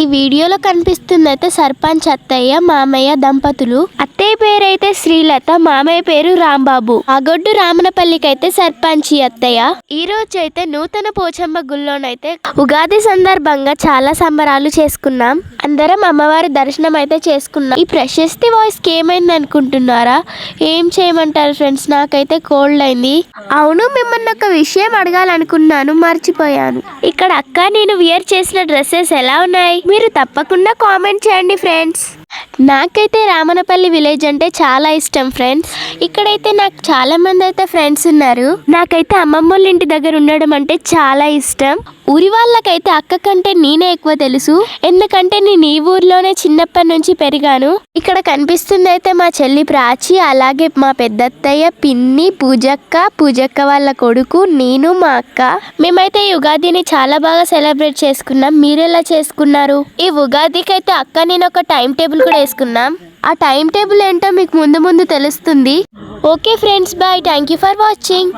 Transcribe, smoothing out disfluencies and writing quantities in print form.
ఈ వీడియోలో కనిపిస్తుంది అయితే సర్పంచ్ అత్తయ్య మామయ్య దంపతులు. అత్తయ్య పేరు అయితే శ్రీలత, మామయ్య పేరు రాంబాబు. ఆగొడ్డు రామనపల్లికి అయితే సర్పంచ్ అత్తయ్య. ఈ రోజు అయితే నూతన పోచమ్మ గుళ్ళోనైతే ఉగాది సందర్భంగా చాలా సంబరాలు చేసుకున్నాం. అందరం అమ్మవారి దర్శనం అయితే చేసుకున్నాం. ఈ ప్రశస్తి వాయిస్ కి ఏమైంది అనుకుంటున్నారా? ఏం చేయమంటారు ఫ్రెండ్స్, నాకైతే కోల్డ్ అయింది. అవును, మిమ్మల్ని ఒక విషయం అడగాలనుకున్నాను, మర్చిపోయాను. ఇక్కడ అక్క నేను వియర్ చేసిన డ్రెస్సెస్ ఎలా ఉన్నాయి? మీరు తప్పకుండా కామెంట్ చేయండి ఫ్రెండ్స్. నాకైతే రామనపల్లి విలేజ్ అంటే చాలా ఇష్టం ఫ్రెండ్స్. ఇక్కడైతే నాకు చాలా మంది అయితే ఫ్రెండ్స్ ఉన్నారు. నాకైతే అమ్మమ్మ వాళ్ళ ఇంటి దగ్గర ఉండడం అంటే చాలా ఇష్టం. ఊరి వాళ్ళకైతే అక్క కంటే నేనే ఎక్కువ తెలుసు, ఎందుకంటే నేను ఈ ఊర్లోనే చిన్నప్పటి నుంచి పెరిగాను. ఇక్కడ కనిపిస్తుంది అయితే మా చెల్లి ప్రాచి, అలాగే మా పెద్దత్తయ్య పిన్ని, పూజక్క వాళ్ళ కొడుకు, నేను మా అక్క. మేమైతే ఈ ఉగాదిని చాలా బాగా సెలబ్రేట్ చేసుకున్నాం. మీరెలా చేసుకున్నారు? ఈ ఉగాదికి అయితే అక్క నేను ఒక టైం టేబుల్ కూడా వేసుకున్నాం. ఆ టైం టేబుల్ ఏంటో మీకు ముందు ముందు తెలుస్తుంది. Okay friends, bye. Thank you for watching.